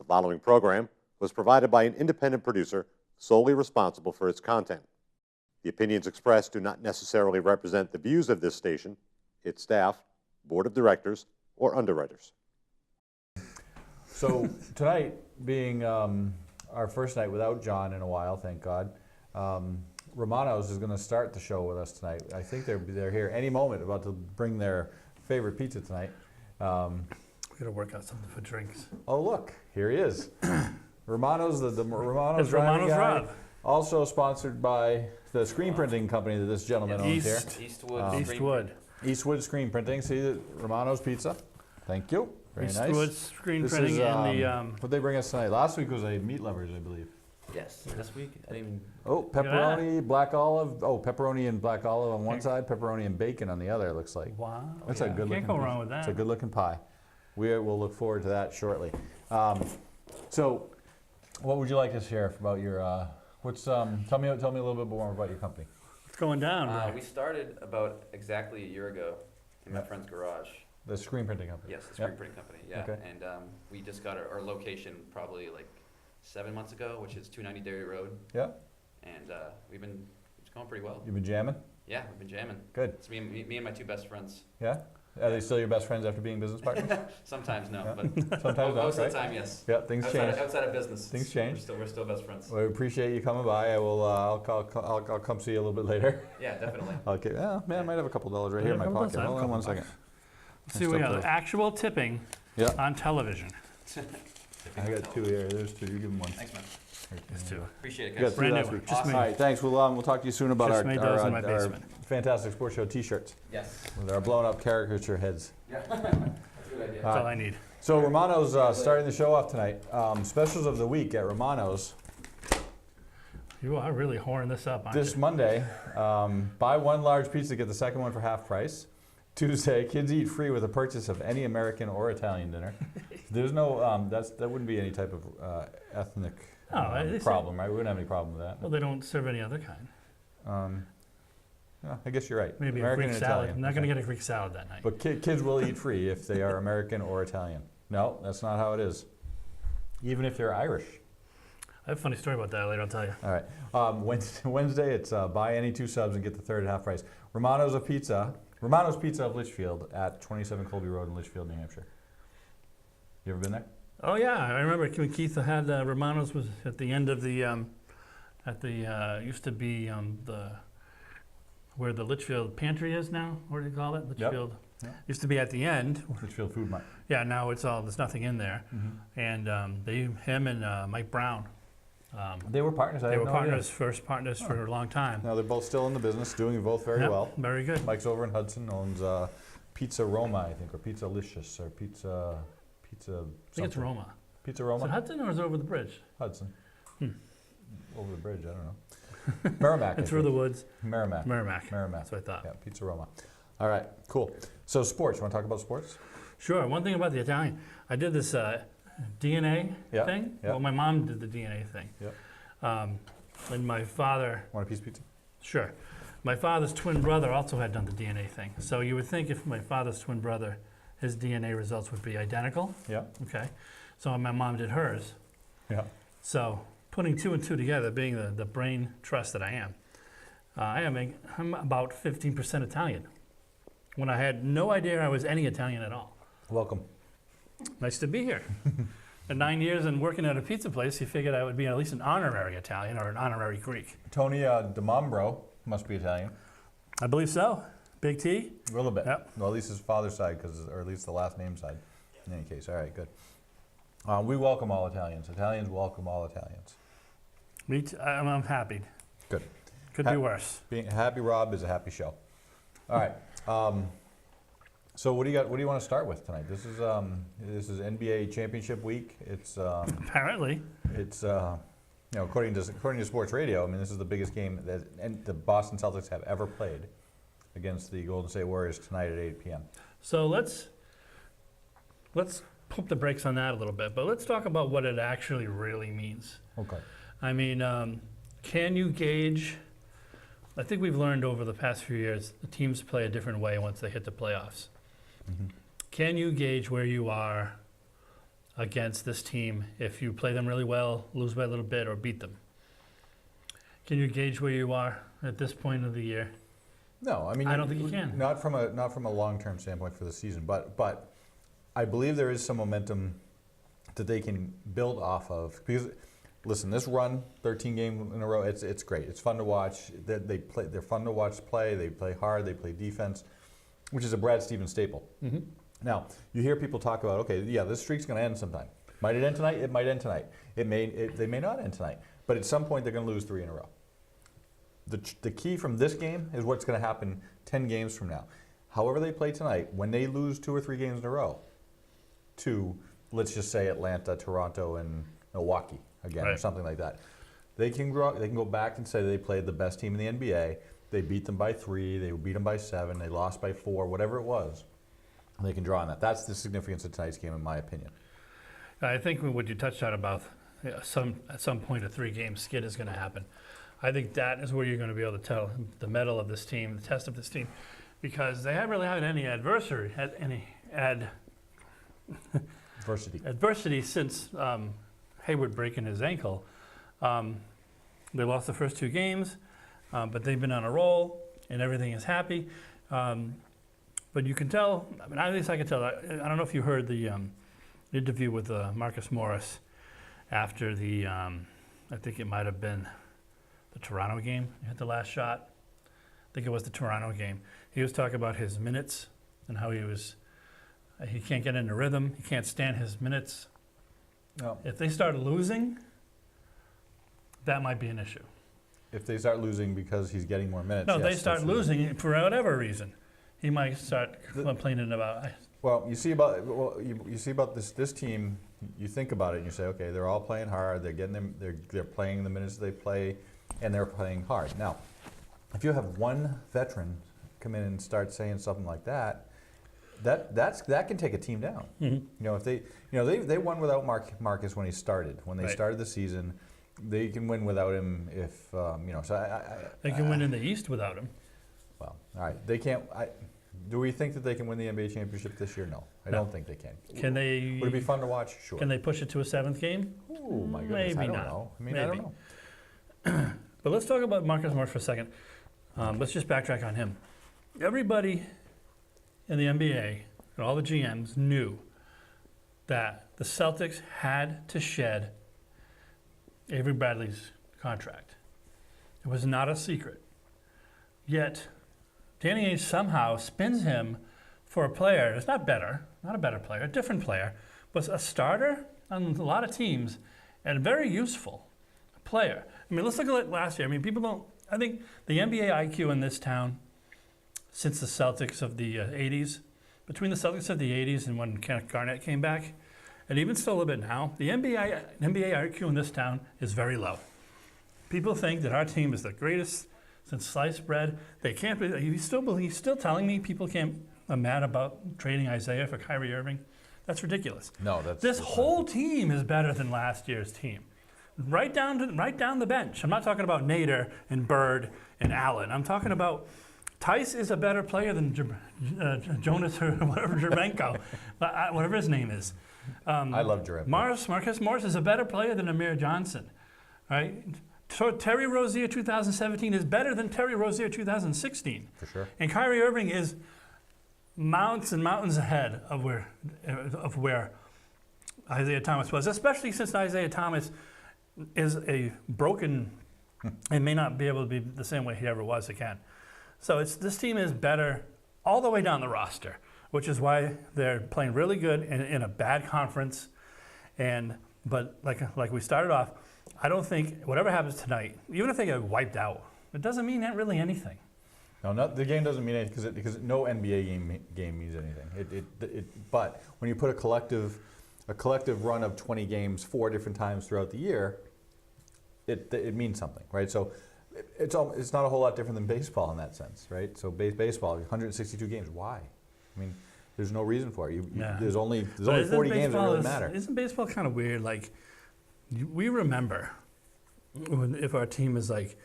following program was provided by an independent producer solely responsible for its content. The opinions expressed do not necessarily represent the views of this station, its staff, board of directors, or underwriters. So tonight, being our first night without John in a while, thank God, Romano's is going to start the show with us tonight. I think they're here any moment, about to bring their favorite pizza tonight. We got to work out something for drinks. Oh look, here he is. Romano's, the Romano's It's Romano's guy. Rob. Also sponsored by the screen printing company that this gentleman owns here. Eastwood. Eastwood Screen Printing. See, Romano's Pizza. Thank you. Very Eastwood nice. Screen This Printing is, and the. what they bring us tonight? Last week was a meat lovers, I believe. Yes, this week I didn't even. Oh, pepperoni, black olive. Oh, pepperoni and black olive on one side, pepperoni and bacon on the other, it looks like. Wow. That's a good looking. Can't go wrong with that. It's a good looking pie. We will look forward to that shortly. So, what would you like to share about your, tell me a little bit more about your company. What's going down? We started about exactly a year ago in my friend's garage. The screen printing company. Yes, the screen printing company, yeah. Okay. And we just got our location probably like 7 months ago, which is 290 Dairy Road. Yeah. And it's going pretty well. You've been jamming? Yeah, we've been jamming. Good. It's me and my two best friends. Yeah? Are they still your best friends after being business partners? Sometimes no, Yeah. but Sometimes not, most right? of the time, yes. Yeah, things change. Outside of business. Things change. We're still best friends. Well, I appreciate you coming by. I will. I'll come see you a little bit later. Yeah, definitely. Okay. Yeah, man, I might have a couple dollars right here in my Yeah, a couple pocket. bucks. Hold on one second. See, we got actual tipping Yeah. on television. I got two here. There's two. You give them one. Thanks, man. There's two. Appreciate it, You got guys. three Brand last new. week. Just All made. right, thanks. We'll talk to you soon about Just made those in my our basement. Fantastic Sports Show T-shirts Yes. with our blown up caricature heads. Yeah. That's a good idea. That's all I need. So Romano's starting the show off tonight. Specials of the week at Romano's. You are really whoring this up, aren't This you? Monday, buy one large pizza, get the second one for half price. Tuesday, kids eat free with a purchase of any American or Italian dinner. There's no, that wouldn't be any type of ethnic they say- problem, right? We wouldn't have any problem with that. Well, they don't serve any other kind. Yeah, I guess you're right. Maybe American a Greek and salad. Italian. I'm not going to get a Greek salad that night. But kids will eat free if they are American or Italian. No, that's not how it is. Even if they're Irish. I have a funny story about that later. I'll tell you. All right. Wednesday, it's buy any two subs and get the third at half price. Romano's Pizza of Litchfield at 27 Colby Road in Litchfield, New Hampshire. You ever been there? Oh yeah, I remember when Keith had Romano's was at the end of the used to be the where the Litchfield pantry is now. What do you call it? Litchfield. Yep. Used to be at the end. Litchfield Food Mart. Yeah, now there's nothing in there. Mm-hmm. And him and Mike Brown. They were partners. They were partners, first partners for a long time. Now they're both still in the business, doing both very Yep, well. Very good. Mike's over in Hudson, owns Pizza Roma, I think, or Pizza Licious, or Pizza. I think it's Roma. Pizza Is it Roma. Hudson or is it over the bridge? Hudson. Over the bridge, I don't know. Merrimack. And through the woods. Merrimack. Merrimack. Merrimack. That's what I thought. Yeah, Pizza Roma. All right, cool. So sports, you want to talk about sports? Sure. One thing about the Italian, I did this DNA Yeah, thing. yeah. Well, my mom did the DNA thing. Yep. And my father, Want a piece of pizza? sure. My father's twin brother also had done the DNA thing. So you would think if my father's twin brother, his DNA results would be identical. Yeah. Okay. So my mom did hers. Yeah. So putting two and two together, being the brain trust that I am, I'm about 15% Italian. When I had no idea I was any Italian at all. Welcome. Nice to be here. In 9 years and working at a pizza place, you figured I would be at least an honorary Italian or an honorary Greek. Tony DiMambro must be Italian. I believe so. Big T? A little bit. Yep. Well, at least his father's side, or at least the last name side. In any case, all right, good. We welcome all Italians. Italians welcome all Italians. Me too. I'm happy. Good. Could be worse. Being a happy Rob is a happy show. All right. So what do you got? What do you want to start with tonight? This is NBA championship week. It's Apparently. according to Sports Radio, I mean, this is the biggest game that the Boston Celtics have ever played against the Golden State Warriors tonight at 8 p.m. So let's pump the brakes on that a little bit, but let's talk about what it actually really means. Okay. I mean, can you gauge? I think we've learned over the past few years the teams play a different way once they hit the playoffs. Mm-hmm. Can you gauge where you are against this team if you play them really well, lose by a little bit, or beat them. Can you gauge where you are at this point of the year? No, I mean, I don't think you can. Not from a long-term standpoint for the season, but I believe there is some momentum that they can build off of. Because, listen, this run, 13 games in a row, it's great. It's fun to watch. They're fun to watch play. They play hard. They play defense, which is a Brad Stevens staple. Mm-hmm. Now, you hear people talk about, okay, yeah, this streak's going to end sometime. Might it end tonight? It might end tonight. They may not end tonight. But at some point, they're going to lose 3 in a row. The key from this game is what's going to happen 10 games from now. However they play tonight, when they lose 2 or 3 games in a row to, let's just say, Atlanta, Toronto, and Milwaukee again, or Right. something like that, they can go back and say they played the best team in the NBA. They beat them by 3, they beat them by 7, they lost by 4, whatever it was. They can draw on that. That's the significance of tonight's game, in my opinion. I think what you touched on about at some point a 3-game skid is going to happen. I think that is where you're going to be able to tell the mettle of this team, the test of this team, because they haven't really had any adversity since Hayward breaking his ankle. They lost the first 2 games, but they've been on a roll and everything is happy. But you can tell, I mean, at least I can tell. I don't know if you heard the interview with Marcus Morris after the, I think it might have been the Toronto game. He hit the last shot. I think it was the Toronto game. He was talking about his minutes and how he can't get into rhythm. He can't stand his minutes. No. If they start losing, that might be an issue. If they start losing because he's getting more minutes, No, yes, they start absolutely. losing for whatever reason. He might start complaining about. Well, you see about this team. You think about it and you say, okay, they're all playing hard. They're getting them. They're playing the minutes they play, and they're playing hard. Now, if you have one veteran come in and start saying something like that, that can take a team down. Mm-hmm. You know, if they won without Marcus when he started. When they Right. started the season, they can win without him if you know. So They can win in the East without him. well, all right. They can't. Do we think that they can win the NBA championship this year? No, I No. don't think they can. Can they? Would it be fun to watch? Sure. Can they push it to a 7th game? Oh my goodness, Maybe I don't not. know. I mean, I Maybe. don't know. But let's talk about Marcus Morris for a second. Let's just backtrack on him. Everybody in the NBA and all the GMs knew that the Celtics had to shed Avery Bradley's contract. It was not a secret. Yet, Danny Ainge somehow spins him for a player. It's not better, not a better player, a different player, but a starter on a lot of teams and very useful player. I mean, let's look at it last year. I mean, people don't. I think the NBA IQ in this town, since the Celtics of the 80s, between the Celtics of the 80s and when Kenneth Garnett came back, and even still a little bit now, the NBA IQ in this town is very low. People think that our team is the greatest since sliced bread. They can't be. He's still telling me people are mad about trading Isaiah for Kyrie Irving. That's ridiculous. No, that's This that's whole team is better than last year's team. Right down the bench. I'm not talking about Nader and Bird and Allen. I'm talking about Tice is a better player than Jonas or whatever Jerbenko, whatever his name is. I love Durant. Marcus Morris is a better player than Amir Johnson, right? So Terry Rozier 2017 is better than Terry Rozier 2016. For sure. And Kyrie Irving is mountains and mountains ahead of where Isaiah Thomas was, especially since Isaiah Thomas is a broken and may not be able to be the same way he ever was again. So this team is better all the way down the roster, which is why they're playing really good in a bad conference. But like we started off, I don't think whatever happens tonight, even if they get wiped out, it doesn't mean really anything. No, the game doesn't mean anything because no NBA game means anything. But when you put a collective run of 20 games 4 different times throughout the year, it means something, right? So it's not a whole lot different than baseball in that sense, right? So baseball, 162 games. Why? I mean, there's no reason for it. Yeah. There's only But 40 games that really is- matter. Isn't baseball kind of weird? Like, we remember if our team is like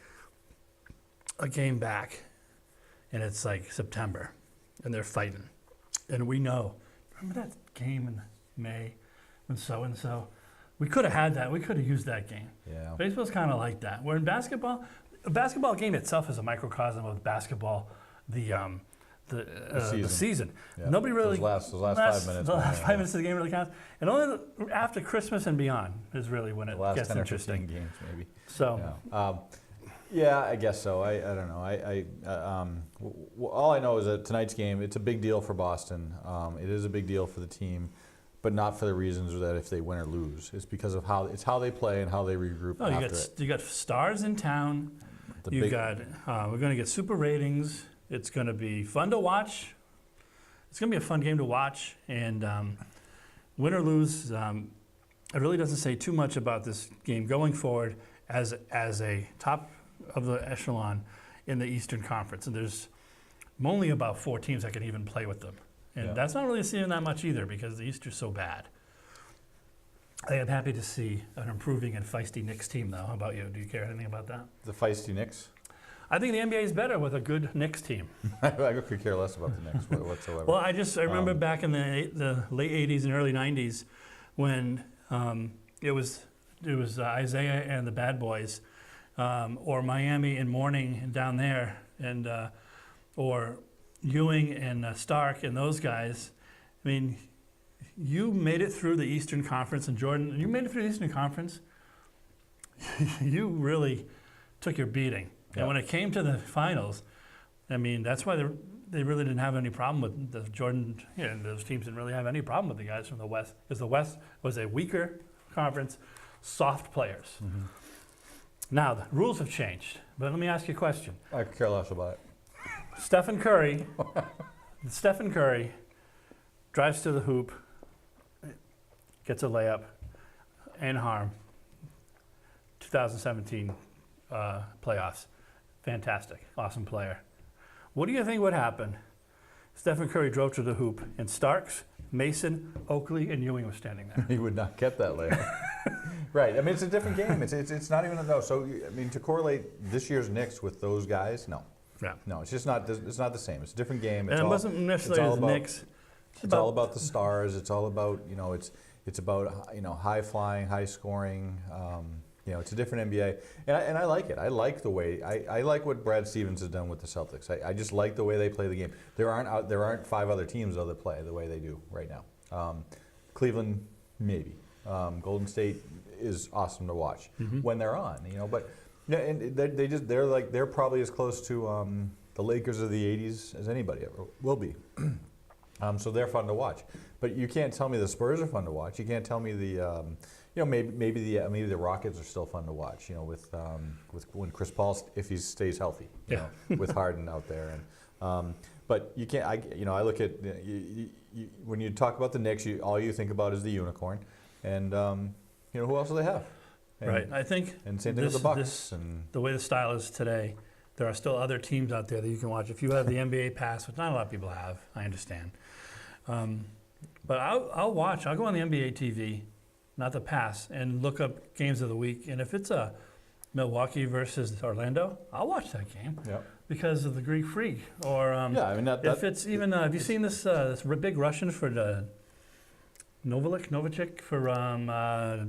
a game back and it's like September and they're fighting. And we know, remember that game in May? and so. We could have had that. We could have used that game. Yeah. Baseball's kind of like that. Where in basketball, a basketball game itself is a microcosm of basketball, the season. Yeah. Nobody really. Those last 5 minutes. The last yeah, 5 minutes of the game really counts. And only after Christmas and beyond is really when it The last gets 10 or interesting. 15 games, maybe. So, Yeah. Yeah, I guess so. I don't know. All I know is that tonight's game, it's a big deal for Boston. It is a big deal for the team, but not for the reasons that if they win or lose. It's because of how they play and how they regroup oh, after it. you got stars in town. The You big- got. We're going to get super ratings. It's going to be fun to watch. It's going to be a fun game to watch. And win or lose, it really doesn't say too much about this game going forward as a top of the echelon in the Eastern Conference. And there's only about 4 teams that can even play with them. And Yeah. that's not really seeing that much either because the East is so bad. I am happy to see an improving and feisty Knicks team, though. How about you? Do you care anything about that? The feisty Knicks. I think the NBA is better with a good Knicks team. I could care less about the Knicks whatsoever. Well, I remember back in the late '80s and early '90s when it was Isaiah and the Bad Boys, or Miami and Mourning down there, and or Ewing and Stark and those guys. I mean, you made it through the Eastern Conference, and Jordan, you made it through the Eastern Conference. You really took your beating. Yeah. And when it came to the finals, I mean, that's why they really didn't have any problem with the Jordan. Those teams didn't really have any problem with the guys from the West, because the West was a weaker conference, soft players. Mm-hmm. Now the rules have changed, but let me ask you a question. I could care less about it. Stephen Curry drives to the hoop, gets a layup, and harm. 2017 playoffs. Fantastic. Awesome player. What do you think would happen? Stephen Curry drove to the hoop, and Starks, Mason, Oakley, and Ewing were standing there. He would not get that later. Right. I mean, it's a different game. It's not even a no. So I mean, to correlate this year's Knicks with those guys, no. Yeah. No, it's just not. It's not the same. It's a different game. And it wasn't necessarily the Knicks. It's all about the stars. It's all about It's about high flying, high scoring. It's a different NBA, and I like it. I like the way I like what Brad Stevens has done with the Celtics. I just like the way they play the game. There aren't 5 other teams though that play the way they do right now. Cleveland maybe. Golden State is awesome to watch when they're on. But and they're probably as close to the Lakers of the '80s as anybody ever will be. So they're fun to watch. But you can't tell me the Spurs are fun to watch. You can't tell me the maybe the Rockets are still fun to watch. With when Chris Paul, if he stays healthy, with Harden out there. And but you can't. I look at when you talk about the Knicks, all you think about is the unicorn, and who else do they have? And, Right. I think And same thing with the Bucks. And the way the style is today, there are still other teams out there that you can watch. If you have the NBA pass, which not a lot of people have, I understand. But I'll watch. I'll go on the NBA TV, not the pass, and look up games of the week. And if it's a Milwaukee versus Orlando, I'll watch that game because of the Greek Freak. Or if it's even, have you seen this big Russian for the Novacek for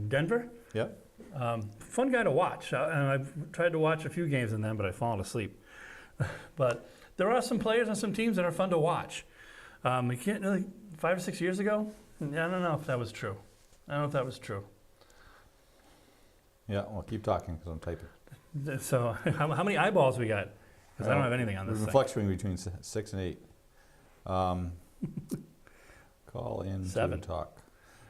Denver? Yeah. Fun guy to watch. And I've tried to watch a few games in them, but I've fallen asleep. But there are some players and some teams that are fun to watch. We can't really, 5 or 6 years ago, I don't know if that was true. Yeah, well, keep talking because I'm typing. So how many eyeballs we got? Because I don't have anything on this We've been thing. fluctuating between 6 and 8. Call in 7. to talk.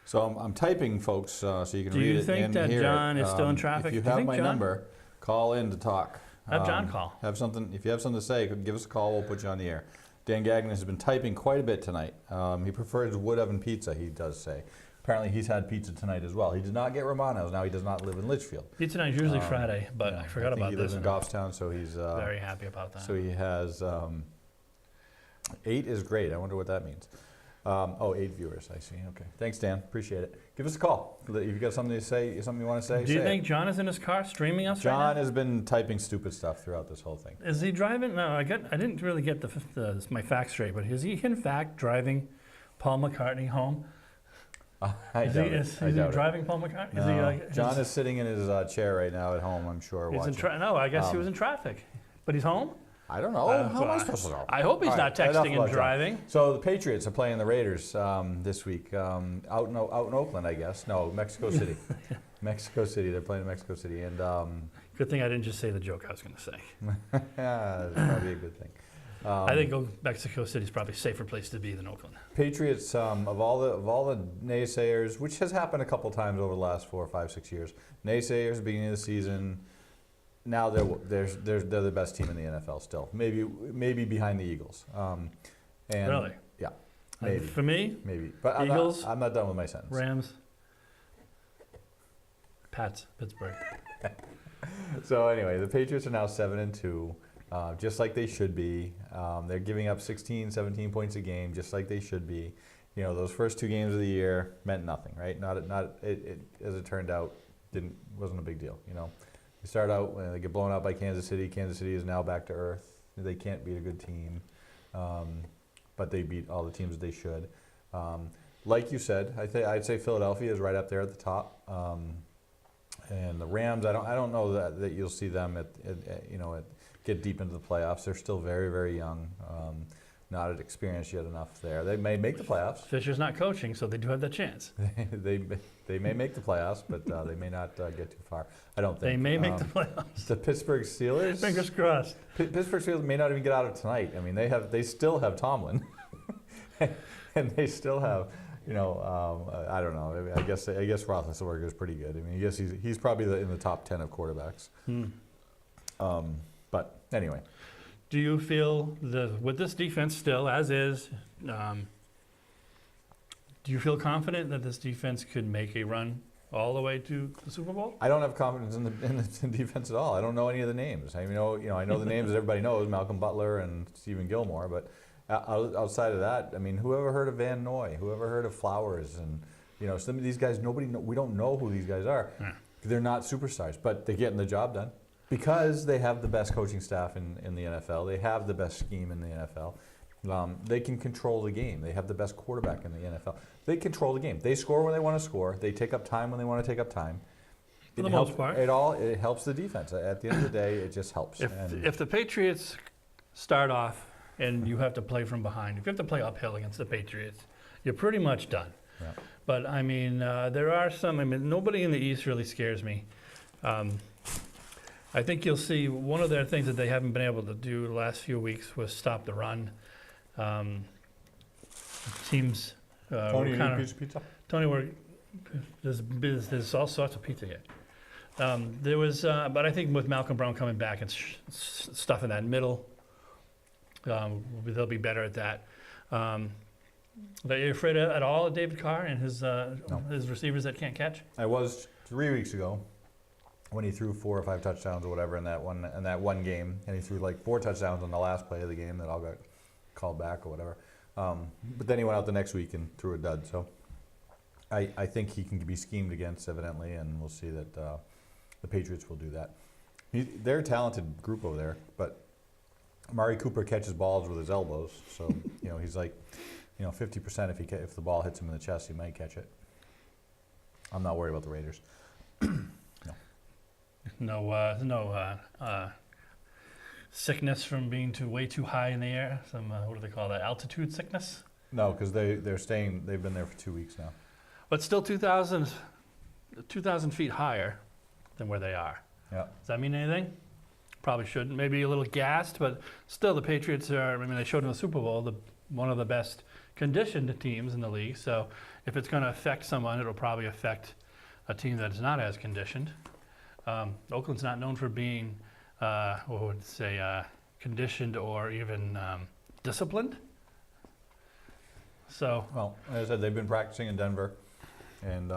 So I'm typing, folks, so you can Do read you it think and that hear John it. is still in traffic? If you Do you have think my John- number, call in to talk. Have John call. If you have something to say, give us a call. We'll put you on the air. Dan Gagnon has been typing quite a bit tonight. He prefers wood oven pizza, he does say. Apparently he's had pizza tonight as well. He did not get Romano's. Now he does not live in Litchfield. Pizza night is usually Friday, but Yeah, I forgot think about he this. lives in Goffstown, so he's Very happy about that. so he has 8 is great. I wonder what that means. 8 viewers. I see. Okay. Thanks, Dan. Appreciate it. Give us a call if you've got something to say, something you want to say. Do you say think it. John is in his car streaming us right John now? has been typing stupid stuff throughout this whole thing? Is he driving? No, I didn't really get my facts straight, but is he in fact driving Paul McCartney home? I Is doubt he, it. is, I is he doubt it. driving Paul McCartney? Is he No. like, John is sitting in his chair right now at home, I'm sure, he's watching. no, I guess he Um, was in traffic. But he's home? I don't know. How am I supposed to know? I hope he's All not right, enough texting and about John. driving. So the Patriots are playing the Raiders this week out in Oakland, I guess. No, Mexico City. Mexico City. They're playing in Mexico City, and Good thing I didn't just say the joke I was going to say. yeah, that's probably a good thing. I think Mexico City is probably a safer place to be than Oakland. Patriots, of all the naysayers, which has happened a couple times over the last 4, 5, 6 years, naysayers beginning of the season. Now they're the best team in the NFL still. Maybe behind the Eagles. And Really? Yeah. Like, Maybe. for me, Maybe. But Eagles, I'm not done with my sentence. Rams, Pats, Pittsburgh. So anyway, the Patriots are now 7-2, just like they should be. They're giving up 16, 17 points a game, just like they should be. You know, those first 2 games of the year meant nothing, right? As it turned out, wasn't a big deal. You know, they start out when they get blown out by Kansas City. Kansas City is now back to earth. They can't beat a good team, but they beat all the teams that they should. Like you said, I'd say Philadelphia is right up there at the top. And the Rams, I don't know that you'll see them get deep into the playoffs. They're still very, very young, not experienced yet enough there. They may make the playoffs. Fisher's not coaching, so they do have that chance. they may make the playoffs, but they may not get too far. I don't think. They may make the playoffs. The Pittsburgh Steelers. Fingers crossed. Pittsburgh Steelers may not even get out of tonight. I mean, they still have Tomlin, and they still have. I don't know. I mean, I guess Roethlisberger is pretty good. I mean, I guess he's probably in the top 10 of quarterbacks. But anyway, Do you feel with this defense still as is, do you feel confident that this defense could make a run all the way to the Super Bowl? I don't have confidence in the defense at all. I don't know any of the names. I know the names that everybody knows, Malcolm Butler and Stephen Gilmore, but outside of that, I mean, whoever heard of Van Noy? Whoever heard of Flowers? And some of these guys, we don't know who these guys are. Yeah. They're not superstars, but they're getting the job done because they have the best coaching staff in the NFL. They have the best scheme in the NFL. They can control the game. They have the best quarterback in the NFL. They control the game. They score when they want to score. They take up time when they want to take up time. For the most part. It helps the defense. At the end of the day, it just helps. If the Patriots start off and you have to play from behind, if you have to play uphill against the Patriots, you're pretty much done. Yeah. But I mean, there are some. I mean, nobody in the East really scares me. I think you'll see one of their things that they haven't been able to do the last few weeks was stop the run. Teams. Tony, you need a kinda, piece of pizza? Tony, there's all sorts of pizza here. There was, but I think with Malcolm Brown coming back and stuff in that middle, they'll be better at that. Are you afraid at all of David Carr and his receivers that can't catch? I was 3 weeks ago when he threw 4 or 5 touchdowns or whatever in that one game, and he threw like 4 touchdowns on the last play of the game that all got called back or whatever. But then he went out the next week and threw a dud. So I think he can be schemed against evidently, and we'll see that the Patriots will do that. They're a talented group over there, but Amari Cooper catches balls with his elbows, so he's like 50% if the ball hits him in the chest, he might catch it. I'm not worried about the Raiders. No sickness from being way too high in the air. Some what do they call that? Altitude sickness. No, because they're staying. They've been there for 2 weeks now. But still 2,000 feet higher than where they are. Yeah. Does that mean anything? Probably shouldn't. Maybe a little gassed, but still the Patriots are. I mean, they showed in the Super Bowl one of the best conditioned teams in the league. So if it's going to affect someone, it'll probably affect a team that is not as conditioned. Oakland's not known for being, conditioned or even disciplined. So, Well, as I said, they've been practicing in Denver, and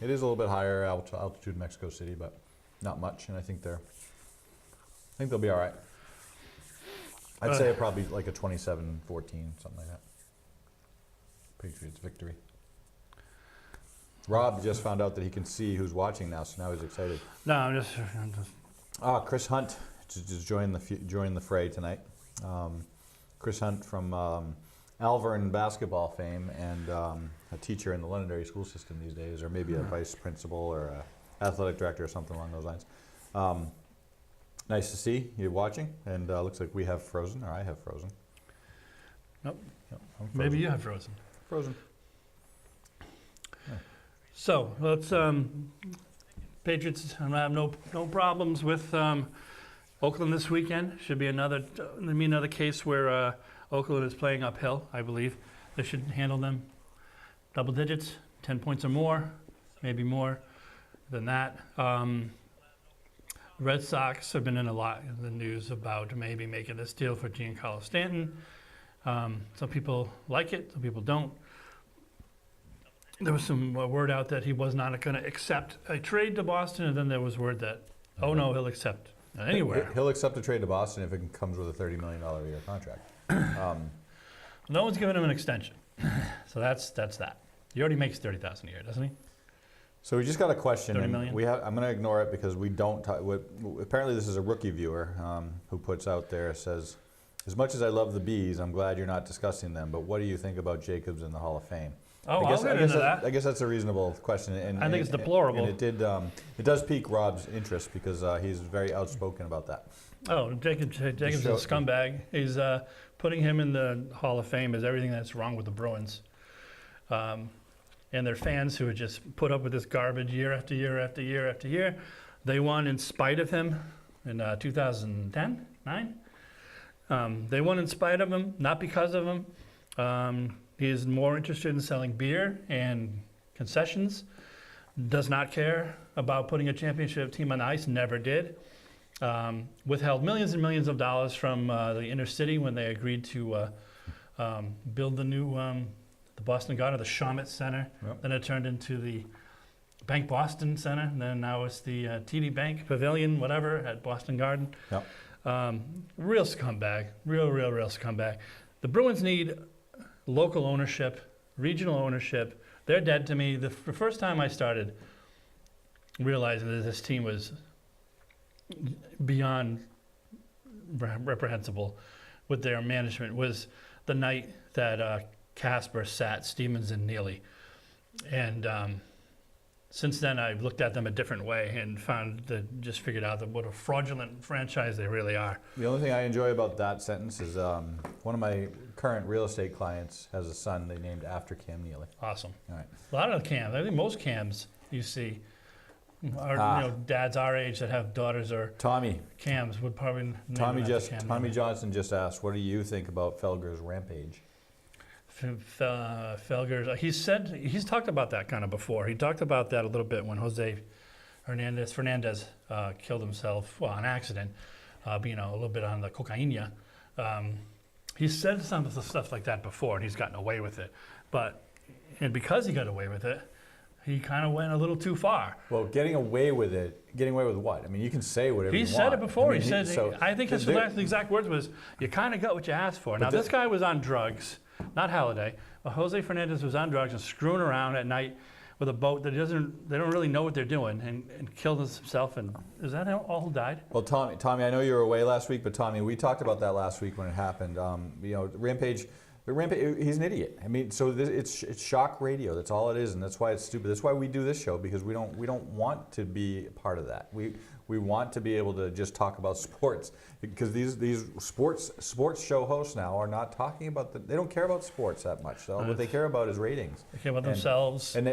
it is a little bit higher altitude in Mexico City, but not much. And I think they'll be all right. I'd say probably like a 27-14, something like that. Patriots victory. Rob just found out that he can see who's watching now, so now he's excited. no, I'm just Chris Hunt just joined the fray tonight. Chris Hunt from Alvern basketball fame, and a teacher in the Londonderry school system these days, or maybe a vice principal or a athletic director or something along those lines. Nice to see you watching, and looks like we have Frozen, or I have Frozen. Nope. Yep, I'm Maybe Frozen. you have Frozen. Frozen. So let's Patriots have no problems with Oakland this weekend. Should be another case where Oakland is playing uphill. I believe they should handle them double digits, 10 points or more, maybe more than that. Red Sox have been in a lot of the news about maybe making this deal for Giancarlo Stanton. Some people like it, some people don't. There was some word out that he was not going to accept a trade to Boston, and then there was word that, oh no, he'll accept anywhere. He'll accept a trade to Boston if it comes with a $30 million a year contract. No one's giving him an extension, so that's that. He already makes $30,000 a year, doesn't he? So we just got a question, 30 and million? I'm going to ignore it because we don't. Apparently, this is a rookie viewer who puts out there, says, "As much as I love the Bees, I'm glad you're not discussing them. But what do you think about Jacobs in the Hall of Fame?" Oh, I'll get into that. I guess that's a reasonable question, and I think it's deplorable. And it does pique Rob's interest because he's very outspoken about that. Oh, Jacobs is a scumbag. He's putting him in the Hall of Fame as everything that's wrong with the Bruins. And their fans who had just put up with this garbage year after year after year after year. They won in spite of him in 2010, 9. They won in spite of him, not because of him. He is more interested in selling beer and concessions. Does not care about putting a championship team on ice, never did. Withheld millions and millions of dollars from the inner city when they agreed to build the new the Boston Garden, the Shawmut Center. Yep. Then it turned into the Bank Boston Center. And then now it's the TD Bank Pavilion, whatever, at Boston Garden. Yep. Real scumbag. Real scumbag. The Bruins need local ownership, regional ownership. They're dead to me. The first time I started realizing that this team was beyond reprehensible with their management was the night that Casper sat Stevens and Neely. And since then, I've looked at them a different way and just figured out that what a fraudulent franchise they really are. The only thing I enjoy about that sentence is one of my current real estate clients has a son they named after Cam Neely. Awesome. All right. A lot of the Cams, I think most Cams you see are dads our age that have daughters or Tommy. Cams would probably name Tommy them after Cam Tommy Neely. Johnson just asked, "What do you think about Felger's rampage?" Felger, he's talked about that kind of before. He talked about that a little bit when Jose Fernandez killed himself, well, on accident, a little bit on the cocaine. He said some stuff like that before, and he's gotten away with it. And because he got away with it, he kind of went a little too far. Well, getting away with what? I mean, you can say whatever you He want. said it before. I mean, He said, I think his exact words was, "You kind of got what you asked for." Now, this guy was on drugs, not Halliday. But Jose Fernandez was on drugs and screwing around at night with a boat that they don't really know what they're doing, and killed himself. And is that all who died? Well, Tommy, I know you were away last week, but Tommy, we talked about that last week when it happened. Rampage, he's an idiot. I mean, so it's shock radio. That's all it is, and that's why it's stupid. That's why we do this show, because we don't want to be a part of that. We want to be able to just talk about sports, because these sports show hosts now are not talking about they don't care about sports that much. So what they care about is ratings. They care about themselves. And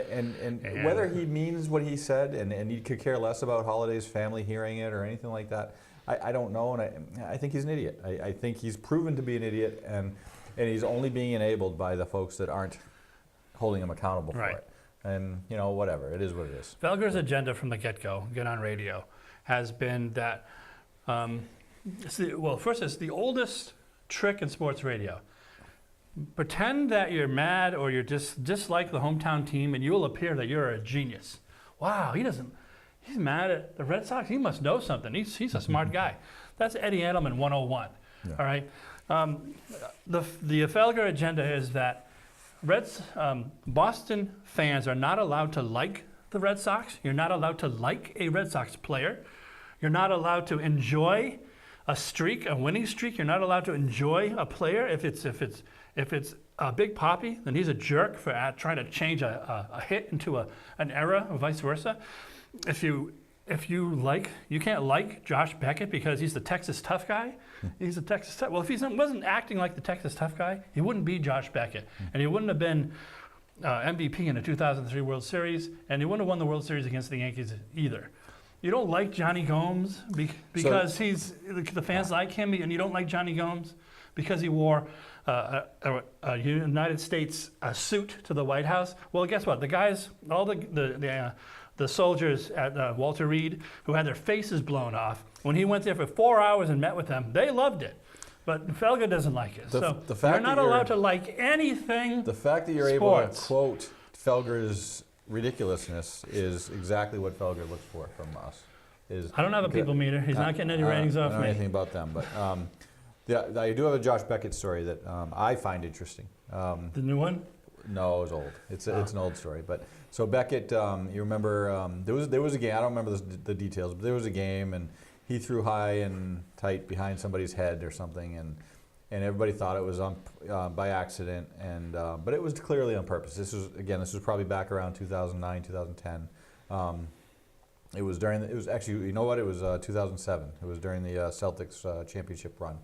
whether he means what he said, and he could care less about Holliday's family hearing it or anything like that, I don't know, and I think he's an idiot. I think he's proven to be an idiot, and he's only being enabled by the folks that aren't holding him accountable for it. And, whatever. It is what it is. Felger's agenda from the get-go, get on radio, has been that, it's the oldest trick in sports radio. Pretend that you're mad or you're dislike the hometown team, and you will appear that you're a genius. Wow, he's mad at the Red Sox. He must know something. He's a smart guy. That's Eddie Edelman 101. Yeah. All right. The Felger agenda is that Boston fans are not allowed to like the Red Sox. You're not allowed to like a Red Sox player. You're not allowed to enjoy a winning streak. You're not allowed to enjoy a player if it's Big Poppy, then he's a jerk for trying to change a hit into an era or vice versa. If you can't like Josh Beckett because he's the Texas tough guy. He's a Texas tough. Well, if he wasn't acting like the Texas tough guy, he wouldn't be Josh Beckett, and he wouldn't have been MVP in the 2003 World Series, and he wouldn't have won the World Series against the Yankees either. You don't like Johnny Gomes because the fans like him, and you don't like Johnny Gomes because he wore a United States suit to the White House. Well, guess what? The guys, all the soldiers at Walter Reed who had their faces blown off, when he went there for 4 hours and met with them, they loved it. But Felger doesn't like it. The So fact you're not that allowed to like anything. The fact that you're able to Sports. quote Felger's ridiculousness is exactly what Felger looks for from us. I don't have a people meter. He's not getting any ratings I off don't know me. anything about them, but I do have a Josh Beckett story that I find interesting. The new one? No, it's old. It's an old story. But so Beckett, you remember there was a game. I don't remember the details, but there was a game, and he threw high and tight behind somebody's head or something, and everybody thought it was by accident, and but it was clearly on purpose. This was probably back around 2009, 2010. It was actually, you know what? It was 2007. It was during the Celtics championship run.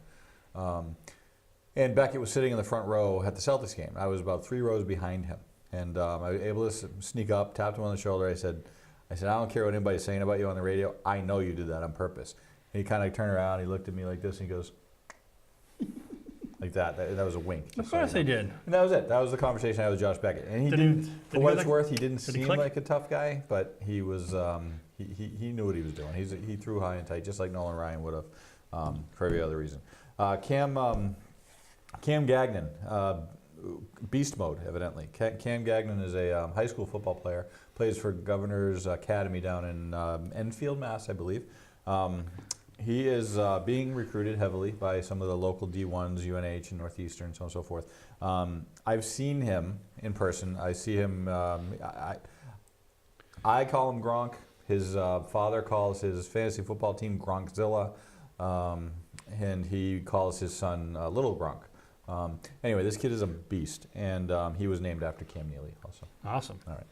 And Beckett was sitting in the front row at the Celtics game. I was about 3 rows behind him. And I was able to sneak up, tapped him on the shoulder. I said, I don't care what anybody's saying about you on the radio. I know you did that on purpose. And he kind of turned around, he looked at me like this, and he goes, like that. That was a wink. Of course he did. And that was it. That was the conversation I had with Josh Beckett. And for what it's worth, he didn't seem like a tough guy, but he was, he knew what he was doing. He threw high and tight, just like Nolan Ryan would have, for every other reason. Cam Gagnon, beast mode, evidently. Cam Gagnon is a high school football player, plays for Governor's Academy down in Enfield, Mass, I believe. He is being recruited heavily by some of the local D1s, UNH and Northeastern, so on and so forth. I've seen him in person. I see him, I call him Gronk. His father calls his fantasy football team Gronkzilla, and he calls his son Little Gronk. Anyway, this kid is a beast, and he was named after Cam Neely also. Awesome. All right.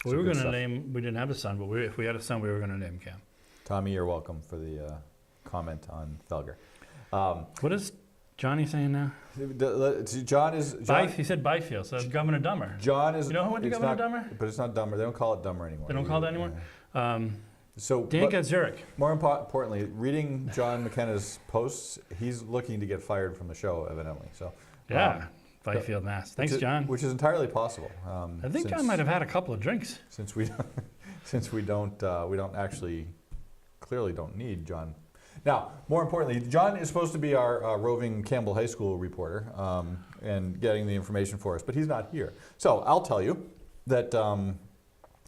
We were going to name, we didn't have a son, but if we had a son, we were going to name Cam. Tommy, you're welcome for the comment on Felger. What is Johnny saying now? John is... He said Byfield, so that's Governor Dummer. John is... You know who went to Governor Dummer? But it's not Dummer. They don't call it Dummer anymore. They don't call that anymore? So Dan Gadzurek. More importantly, reading John McKenna's posts, he's looking to get fired from the show, evidently. So Yeah, Byfield, Mass. Thanks, John. Which is entirely possible. I think John might have had a couple of drinks. Since we don't actually clearly don't need John. Now, more importantly, John is supposed to be our roving Campbell High School reporter and getting the information for us, but he's not here. So I'll tell you that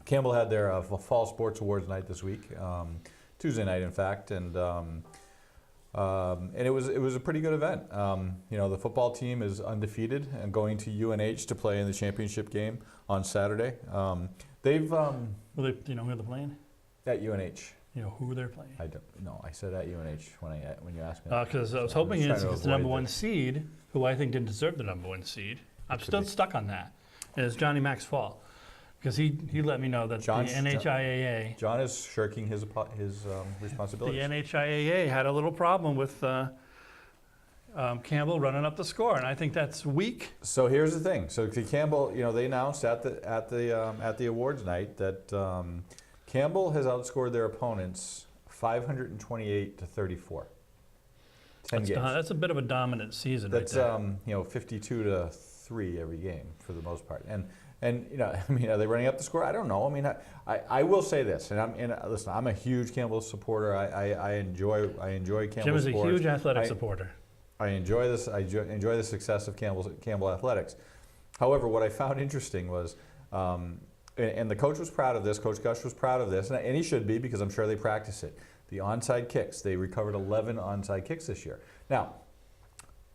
Campbell had their Fall Sports Awards night this week, Tuesday night, in fact, and it was a pretty good event. The football team is undefeated and going to UNH to play in the championship game on Saturday. They've Well, you know who they're playing? at UNH. You know who they're playing? I don't know. I said at UNH when you asked me. Because I was hoping it's the number one seed, who I think didn't deserve the number one seed. I'm still stuck on that. And it's Johnny Mac's fault. Because he let me know that the NHIAA... John is shirking his responsibilities. The NHIAA had a little problem with Campbell running up the score, and I think that's weak. So here's the thing. So Campbell, they announced at the awards night that Campbell has outscored their opponents 528 to 34. 10 games. That's a bit of a dominant season. That's right there. 52 to 3 every game for the most part. And are they running up the score? I don't know. I will say this, listen, I'm a huge Campbell supporter. I enjoy Campbell. Jim is sports. a huge athletic supporter. I enjoy this. I enjoy the success of Campbell athletics. However, what I found interesting was, and the coach was proud of this. Coach Gush was proud of this, and he should be, because I'm sure they practice it. The onside kicks. They recovered 11 onside kicks this year. Now,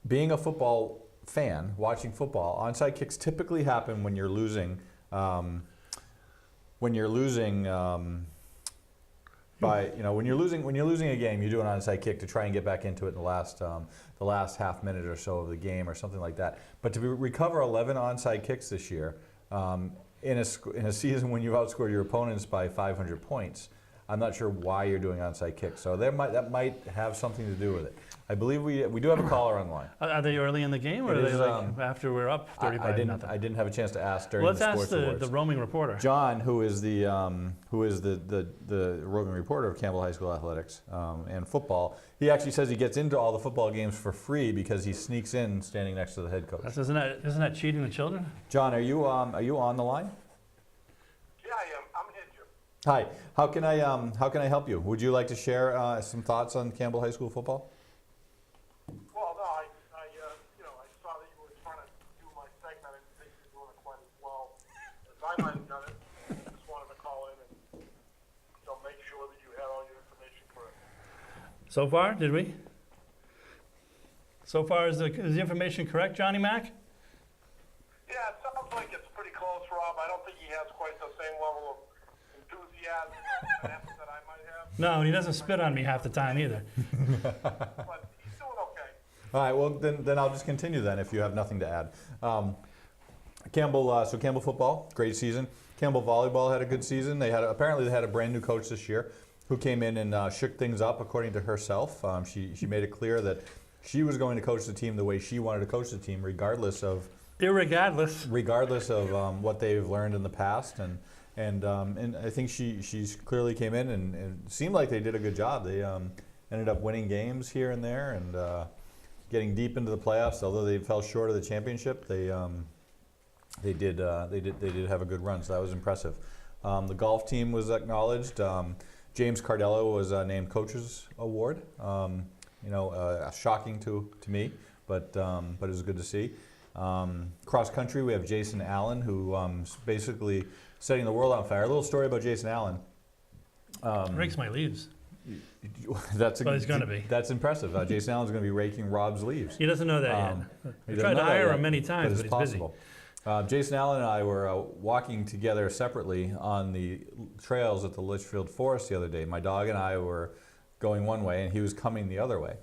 being a football fan, watching football, onside kicks typically happen when you're losing. by, when you're losing a game, you do an onside kick to try and get back into it in the last half minute or so of the game or something like that. But to recover 11 onside kicks this year in a season when you've outscored your opponents by 500 points, I'm not sure why you're doing onside kicks. So that might have something to do with it. I believe we do have a caller online. Are they early in the game, or It are they is, like after we're up 35 nothing? I didn't have a chance to ask during Well, the let's sports ask awards. the roaming reporter. John, who is the roving reporter of Campbell High School athletics and football, he actually says he gets into all the football games for free because he sneaks in standing next to the head coach. Isn't that cheating the children? John, are you on the line? Yeah, I am. I'm here, Jim. Hi. How can I help you? Would you like to share some thoughts on Campbell High School football? Well, no, I saw that you were trying to do my segment. I didn't think you were doing it quite as well as I might have done it. Just wanted to call in and make sure that you had all your information correct. So far, did we? So far, is the information correct, Johnny Mac? Yeah, it sounds like it's pretty close, Rob. I don't think he has quite the same level of enthusiasm that I might have, No, and he doesn't spit on me half the time either. but he's doing okay. All right. Well, then I'll just continue then if you have nothing to add. Campbell football, great season. Campbell volleyball had a good season. Apparently they had a brand new coach this year who came in and shook things up according to herself. She made it clear that she was going to coach the team the way she wanted to coach the team, regardless of what they've learned in the past. And I think she's clearly came in and it seemed like they did a good job. They ended up winning games here and there and getting deep into the playoffs. Although they fell short of the championship, they did have a good run. So that was impressive. The golf team was acknowledged. James Cardello was named Coach's Award. Shocking to me, but it was good to see. Cross country, we have Jason Allen, who basically setting the world on fire. A little story about Jason Allen. Rakes my leaves. That's Well, he's gonna be. That's impressive. Jason Allen's going to be raking Rob's leaves. He doesn't know that He yet. I doesn't tried know to that hire yet, him many times, it's but he's possible. Jason Allen and I were walking together separately on the trails at the Litchfield Forest the other day. My dog and I were going one way, and he was coming the other way.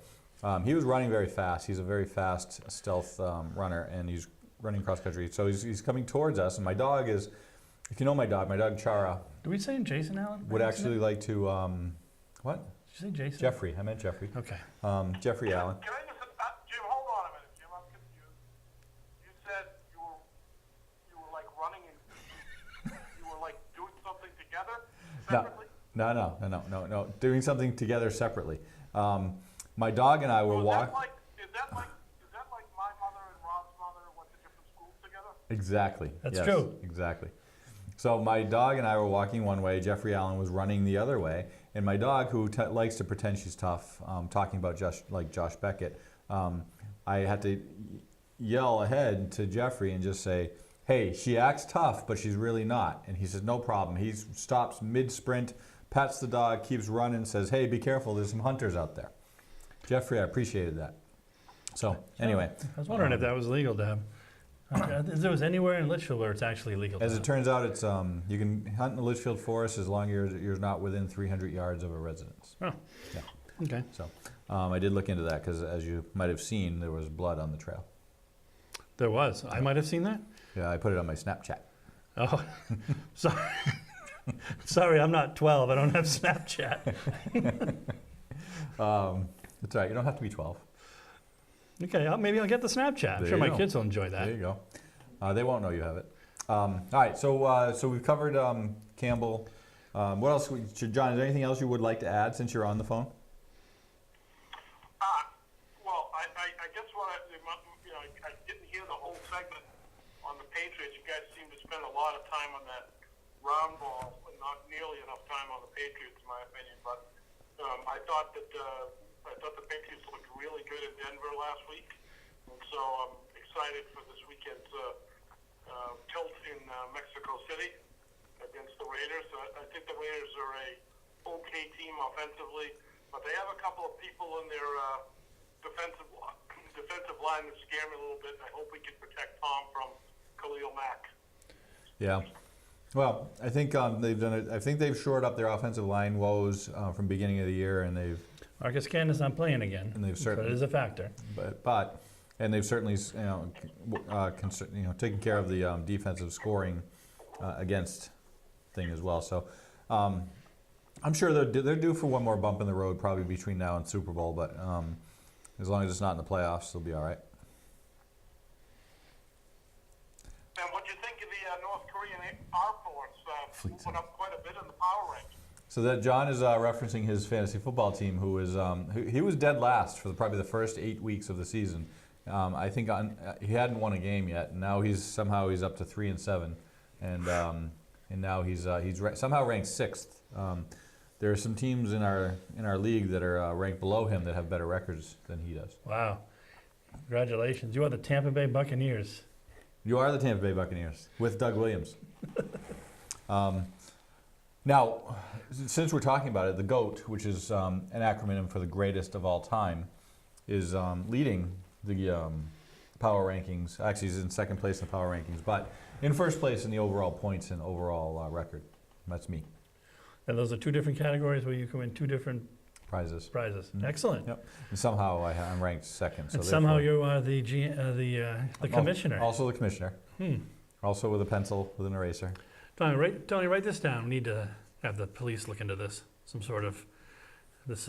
He was running very fast. He's a very fast stealth runner, and he's running cross country. So he's coming towards us, and my dog is, if you know my dog Chara, busy. Did we say Jason Allen? would actually like to, what? Did you say Jason? Jeffrey, I meant Jeffrey. Okay. Jeffrey Allen. Can I just, Jim, hold on a minute, Jim. I'm confused. You said you were like running and you were like doing something together separately? No. Doing something together separately. My dog and I were walking. Is that like my mother and Rob's mother went to different schools together? Exactly. That's yes, true. Exactly. So my dog and I were walking one way. Jeffrey Allen was running the other way, and my dog, who likes to pretend she's tough, talking about Josh Beckett, I had to yell ahead to Jeffrey and just say, "Hey, she acts tough, but she's really not." And he says, "No problem." He stops mid-sprint, pats the dog, keeps running, says, "Hey, be careful. There's some hunters out there." Jeffrey, I appreciated that. So anyway, I was wondering if that was legal to have. If there was anywhere in Litchfield where it's actually legal to as have. it turns out, it's you can hunt in the Litchfield Forest as long as you're not within 300 yards of a residence. Oh. Yeah. Okay. So I did look into that because, as you might have seen, there was blood on the trail. There was. I might have seen that. Yeah, I put it on my Snapchat. Oh, sorry. Sorry, I'm not 12. I don't have Snapchat. That's all right. You don't have to be 12. Okay, maybe I'll get the Snapchat. I'm There sure you my go. kids will enjoy that. There you go. They won't know you have it. All right. So we've covered Campbell. What else? John, is there anything else you would like to add since you're on the phone? Well, I just want to, I didn't hear the whole segment on the Patriots. You guys seem to spend a lot of time on that round ball and not nearly enough time on the Patriots, in my opinion. But I thought the Patriots looked really good in Denver last week, and so I'm excited for this weekend's tilt in Mexico City against the Raiders. I think the Raiders are a okay team offensively, but they have a couple of people in their defensive line that scare me a little bit. I hope we can protect Tom from Khalil Mack. Yeah. Well, I think they've done it. I think they've shored up their offensive line woes from beginning of the year, and they've Marcus Candace not playing again. And they've so certainly- it is a factor. and they've certainly taken care of the defensive scoring against thing as well. So I'm sure they're due for one more bump in the road probably between now and Super Bowl, but as long as it's not in the playoffs, they'll be all right. And what do you think of the North Korean Air Force? Moving up quite a bit in the power rank. So that John is referencing his fantasy football team, who was he was dead last for probably the first 8 weeks of the season. I think he hadn't won a game yet, and now he's up to 3-7, and now he's somehow ranked 6th. There are some teams in our league that are ranked below him that have better records than he does. Wow. Congratulations. You are the Tampa Bay Buccaneers. You are the Tampa Bay Buccaneers with Doug Williams. Now, since we're talking about it, the GOAT, which is an acronym for the greatest of all time, is leading the power rankings. Actually, he's in second place in the power rankings, but in first place in the overall points and overall record. That's me. And those are two different categories where you can win two different Prizes. prizes. Mhm. Excellent. Yep. And somehow I'm ranked second. So And somehow therefore- you are the commissioner. Also the commissioner. Also with a pencil, with an eraser. Tony, write this down. We need to have the police look into this. Some sort of this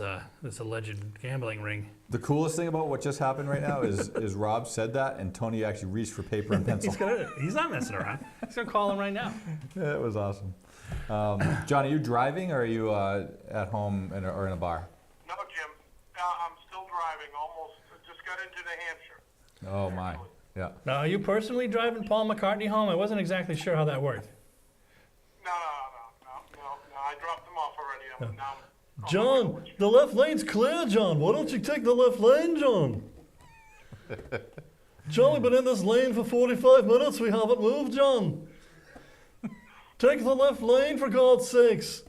alleged gambling ring. The coolest thing about what just happened right now is Rob said that, and Tony actually reached for paper and pencil. He's not messing around. He's gonna call him right now. Yeah, it was awesome. John, are you driving or are you at home or in a bar? No, Jim. I'm still driving. Almost. Just got into New Hampshire. Oh my, yeah. Now, are you personally driving Paul McCartney home? I wasn't exactly sure how that worked. No. I dropped them off already. I'm now. John, the left lane's clear, John. Why don't you take the left lane, John? John, we've been in this lane for 45 minutes. We haven't moved, John. Take the left lane, for God's sakes.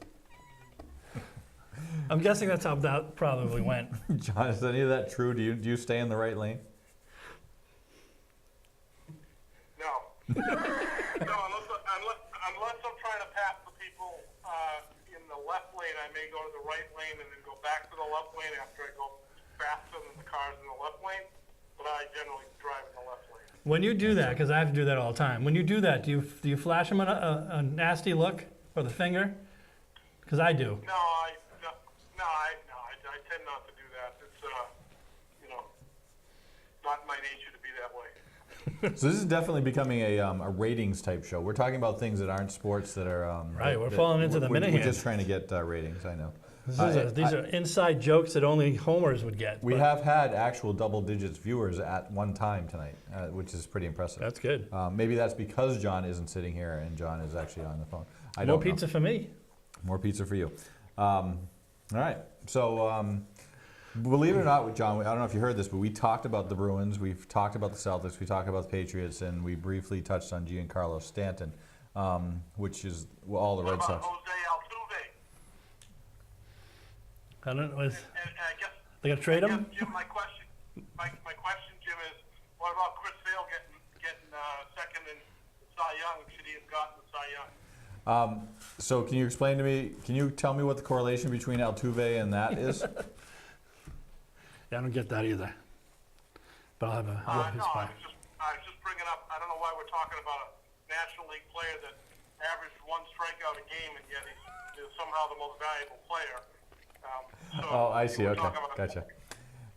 I'm guessing that's how that probably went. John, is any of that true? Do you stay in the right lane? No. No, unless I'm trying to pass the people in the left lane, I may go to the right lane and then go back to the left lane after I go faster than the cars in the left lane. But I generally drive in the left lane. When you do that, because I have to do that all the time, when you do that, do you flash them a nasty look or the finger? Because I do. No, I tend not to do that. It's not in my nature to be that way. So this is definitely becoming a ratings type show. We're talking about things that aren't sports that are Right, we're falling into the We're Minahan. just trying to get ratings. I know. These are inside jokes that only homers would get. We but have had actual double digits viewers at one time tonight, which is pretty impressive. That's good. Maybe that's because John isn't sitting here and John is actually on the phone. I No don't know. pizza for me. More pizza for you. All right. So, believe it or not, John, I don't know if you heard this, but we talked about the Bruins, we've talked about the Celtics, we talked about the Patriots, and we briefly touched on Giancarlo Stanton, which is all the What Red about Sox. Jose Altuve? I don't know. And I guess, They got to trade I guess, him? Jim, my question, Jim, is what about Chris Sale getting second in Cy Young? Should he have gotten the Cy Young? So can you explain to me, can you tell me what the correlation between Altuve and that is? Yeah, I don't get that either. But I'll have his No, spot. I was just bringing up. I don't know why we're talking about a National League player that averaged one strikeout a game, and yet he's somehow the most valuable player. Oh, I see. we're Okay, talking about- gotcha.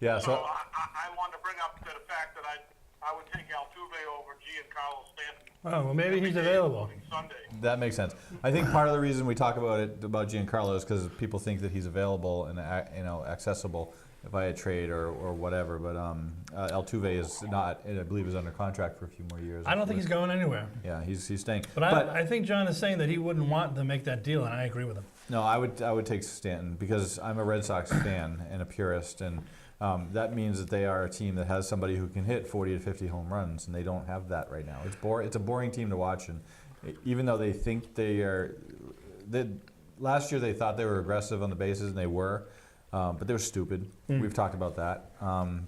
Yeah, So so I wanted to bring up the fact that I would take Altuve over Giancarlo Stanton. Oh, well, maybe he's every day, available. including Sunday. that makes sense. I think part of the reason we talk about Giancarlo is because people think that he's available and accessible via trade or whatever. But Altuve is not, and I believe is under contract for a few more years. I don't think he's going anywhere. Yeah, he's staying. But I think John is saying that he wouldn't want to make that deal, and I agree with him. No, I would take Stanton because I'm a Red Sox fan and a purist, and that means that they are a team that has somebody who can hit 40 to 50 home runs, and they don't have that right now. It's a boring team to watch, and even though they think last year they thought they were aggressive on the bases, and they were, but they were stupid. We've talked about that.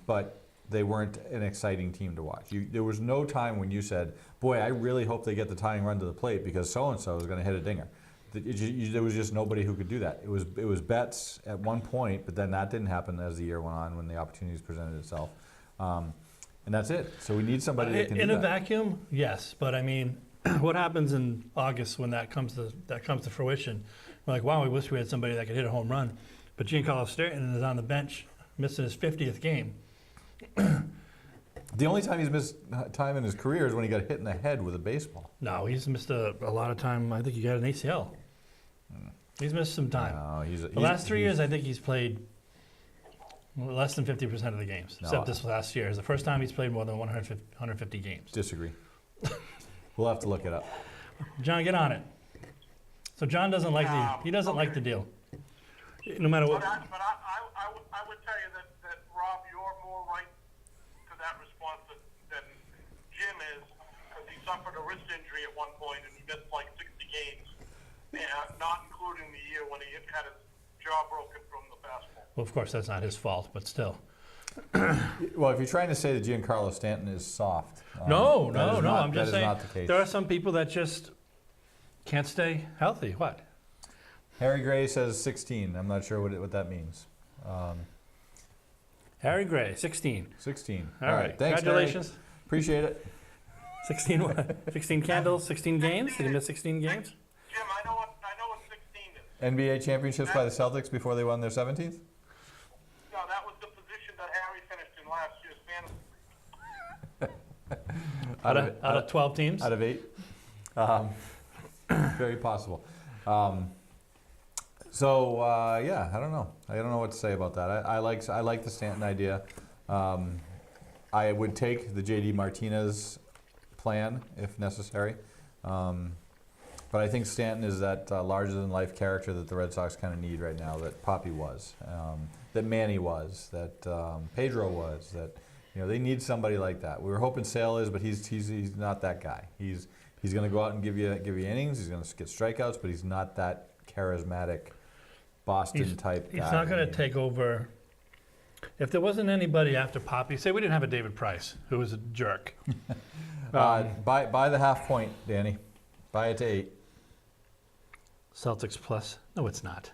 But they weren't an exciting team to watch. There was no time when you said, boy, I really hope they get the tying run to the plate because so-and-so is going to hit a dinger. There was just nobody who could do that. It was Betts at one point, but then that didn't happen as the year went on when the opportunities presented itself. And that's it. So we need somebody that can do In that. a vacuum, yes, but I mean, what happens in August when that comes to fruition? We're like, wow, we wish we had somebody that could hit a home run, but Giancarlo Stanton is on the bench, missing his 50th game. The only time he's missed time in his career is when he got hit in the head with a baseball. No, he's missed a lot of time. I think he got an ACL. He's missed some time. No, The last 3 years, I think he's played less than 50% of the games, No, except this last year. It's the first time he's played more than 150 games. Disagree. We'll have to look it up. John, get on it. So John doesn't like the deal. No matter what. But I would tell you that Rob, you're more right to that response than Jim is, because he suffered a wrist injury at one point and he missed like 60 games, not including the year when he had his jaw broken from the fastball. Well, of course, that's not his fault, but still. Well, if you're trying to say that Giancarlo Stanton is soft, No, that is not- I'm just that is saying not the case. there are some people that just can't stay healthy. What? Harry Gray says 16. I'm not sure what that means. Harry Gray, 16. 16. All right. Thanks, Congratulations. Harry. Appreciate it. 16 what? 16 candles, 16 games? Did he miss 16 games? Jim, I know what 16 is. NBA championships by the Celtics before they won their 17th? No, that was the position that Harry finished in last year's fantasy. Out of 12 teams? Out of 8. Very possible. Yeah, I don't know. I don't know what to say about that. I like the Stanton idea. I would take the JD Martinez plan if necessary. But I think Stanton is that larger-than-life character that the Red Sox kind of need right now, that Poppy was, that Manny was, that Pedro was, that they need somebody like that. We were hoping Sale is, but he's not that guy. He's going to go out and give you innings. He's going to get strikeouts, but he's not that charismatic Boston type guy. He's not going to take over. If there wasn't anybody after Poppy, say we didn't have a David Price, who was a jerk. Buy the half point, Danny. Buy it to 8. Celtics plus. No, it's not.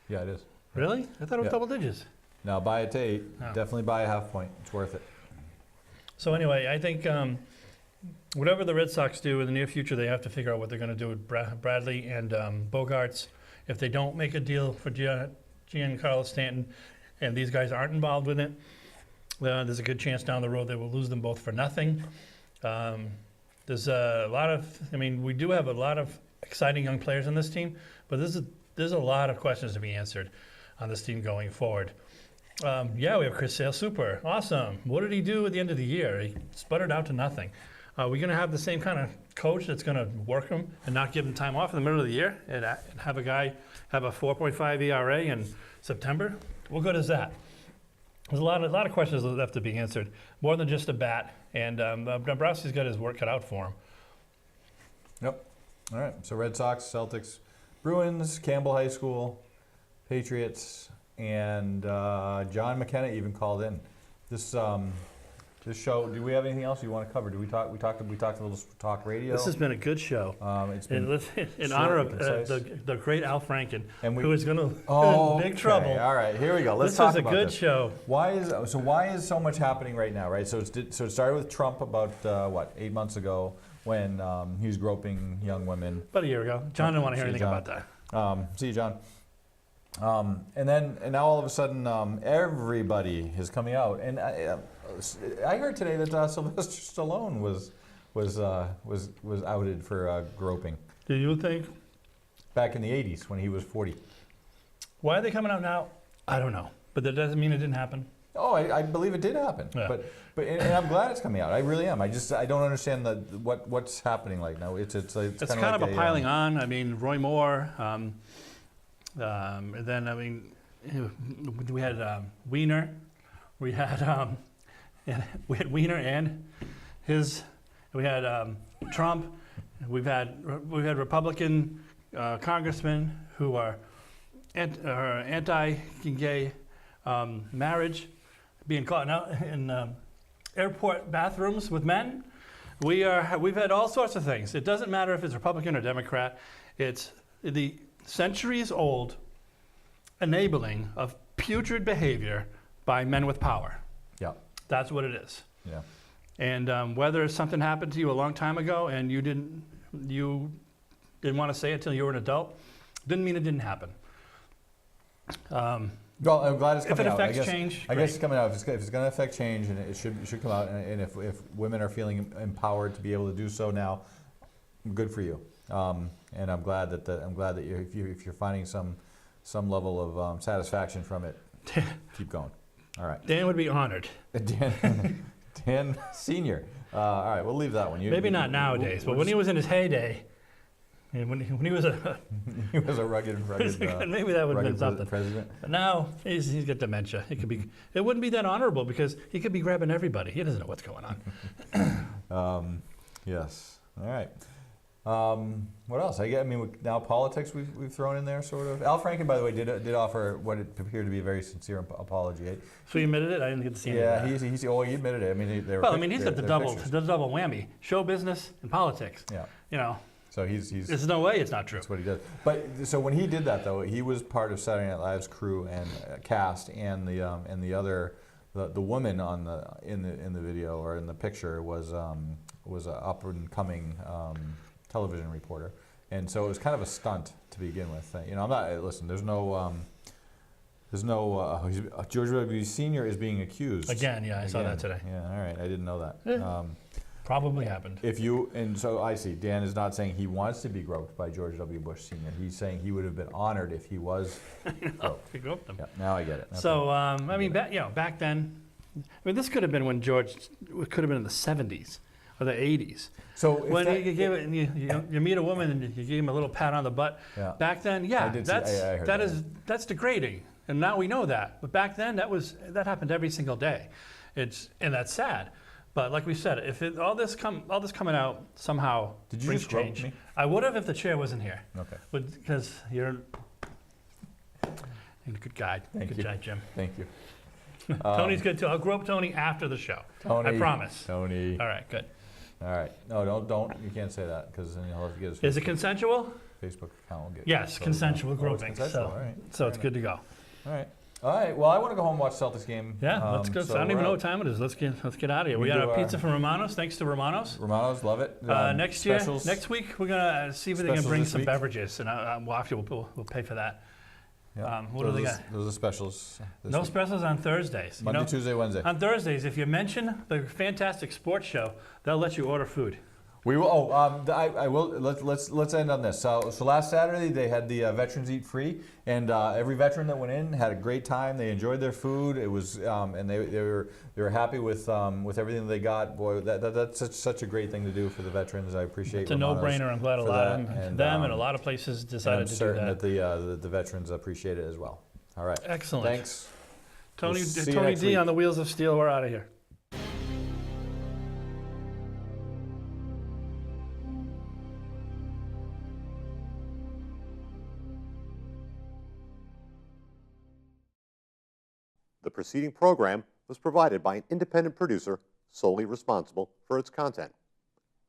Yeah, it is. Really? I thought it was Yeah. double digits. No, buy it to 8. Oh. Definitely buy a half point. It's worth it. So anyway, I think whatever the Red Sox do in the near future, they have to figure out what they're going to do with Bradley and Bogarts. If they don't make a deal for Giancarlo Stanton, and these guys aren't involved with it, there's a good chance down the road they will lose them both for nothing. There's a lot of, we do have a lot of exciting young players on this team, but there's a lot of questions to be answered on this team going forward. We have Chris Sale, super, awesome. What did he do at the end of the year? He sputtered out to nothing. Are we going to have the same kind of coach that's going to work him and not give him time off in the middle of the year and have a guy have a 4.5 ERA in September? What good is that? There's a lot of questions that have to be answered, more than just a bat, and Dombrowski's got his work cut out for him. Yep. All right. So Red Sox, Celtics, Bruins, Campbell High School, Patriots, and John McKenna even called in. This show. Do we have anything else you want to cover? We talked a little talk radio. This has been a good show. It's been In short honor and of concise. the great Al Franken, And who is going to Oh, big trouble. All right, here we go. Let's This talk is a about good this. show. Why is so much happening right now? Right. So it started with Trump about 8 months ago when he was groping young women. About a year ago. John didn't want to hear See you, anything John. about that. See you, John. And now all of a sudden, everybody is coming out, and I heard today that Sylvester Stallone was outed for groping Do you think? back in the '80s when he was 40. Why are they coming out now? I don't know. But that doesn't mean it didn't happen. Oh, I believe it did happen, Yeah. but I'm glad it's coming out. I really am. I don't understand what's happening like now. It's It's kind kind of of like a piling on. Roy Moore. And then we had Wiener. We had Wiener and his. We had Trump. We've had Republican congressmen who are anti-gay marriage. being caught out in airport bathrooms with men. We've had all sorts of things. It doesn't matter if it's Republican or Democrat. It's the centuries-old enabling of putrid behavior by men with power. Yeah, That's what it is. yeah. And whether something happened to you a long time ago and you didn't want to say it until you were an adult, didn't mean it didn't happen. Well, I'm glad it's If coming it out. affects change, I great. guess it's coming out. If it's going to affect change, and it should come out, and if women are feeling empowered to be able to do so now, good for you. And I'm glad that if you're finding some level of satisfaction from it, keep going. All right, Dan would be honored. Dan Senior. All right, we'll leave that one. Maybe not nowadays, but when he was in his heyday, and when he was a he was a rugged maybe that would have been rugged something. president. But now he's got dementia. It wouldn't be that honorable because he could be grabbing everybody. He doesn't know what's going on. Yes. All right. What else? Now politics we've thrown in there, sort of. Al Franken, by the way, did offer what it appeared to be a very sincere apology. So he admitted it. I didn't get to see any Yeah, of that. he admitted it. I mean, He's got the double whammy: show business and politics. Yeah. You know, So he's there's no way it's not true. that's what he does. But so when he did that, though, he was part of Saturday Night Live's crew and cast, and the other the woman in the video or in the picture was an up and coming television reporter, and so it was kind of a stunt to begin with. I'm not. Listen, there's no. George W. Senior is being accused Again, yeah, I saw that today. Yeah, all right, I didn't know that. Yeah. Probably happened. So I see. Dan is not saying he wants to be groped by George W. Bush Senior. He's saying he would have been honored if he was groped. We groped them. Yeah, now I get it. Okay. So back then, this could have been when George. It could have been in the '70s or the '80s. So if When that- you give it, and you meet a woman and you give him a little pat on the butt. Yeah. Back then, I did see- I heard that. that's degrading, and now we know that. But back then, that happened every single day. And that's sad. But like we said, if all this coming out somehow Did you brings just grope change, me? I would have if the chair wasn't here. Okay. Because you're a good guy. Thank Good you. job, Jim. Thank you. Tony's good too. I'll grope Tony after the show. Tony. I promise. Tony. All right, good. All right. No, don't. You can't say that because then he'll have to get his Is it consensual? Facebook account. Will get Yes, closed consensual down. Oh, it's groping. consensual. So, All right. so it's good to go. All right. All right. Well, I want to go home and watch Celtics game. Yeah, let's go. So I don't even we're know out. what time it is. Let's get out of here. We We got do a our- pizza from Romano's. Thanks to Romano's. Romano's, love it. Next specials. next week, we're gonna see if they can Specials bring this some week? beverages, and we'll pay for that. Yeah. What do they got? Those are specials. this No week. specials on Thursdays. Monday, Tuesday, Wednesday. On Thursdays, if you mention the Fantastic Sports Show, they'll let you order food. We will. Oh, I will. Let's end on this. So last Saturday they had the veterans eat free, and every veteran that went in had a great time. They enjoyed their food. It was, and they were happy with everything that they got. Boy, that's such a great thing to do for the veterans. I appreciate. It's a Romano's no-brainer. I'm glad a for lot of that, them and a lot of places and decided I'm to do certain that. that the veterans appreciate it as well. All right. Excellent. Thanks. Tony, We'll see you Tony next D week. on the Wheels of Steel. We're out of here. The preceding program was provided by an independent producer solely responsible for its content.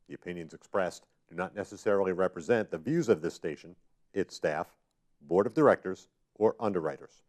The opinions expressed do not necessarily represent the views of this station, its staff, board of directors, or underwriters.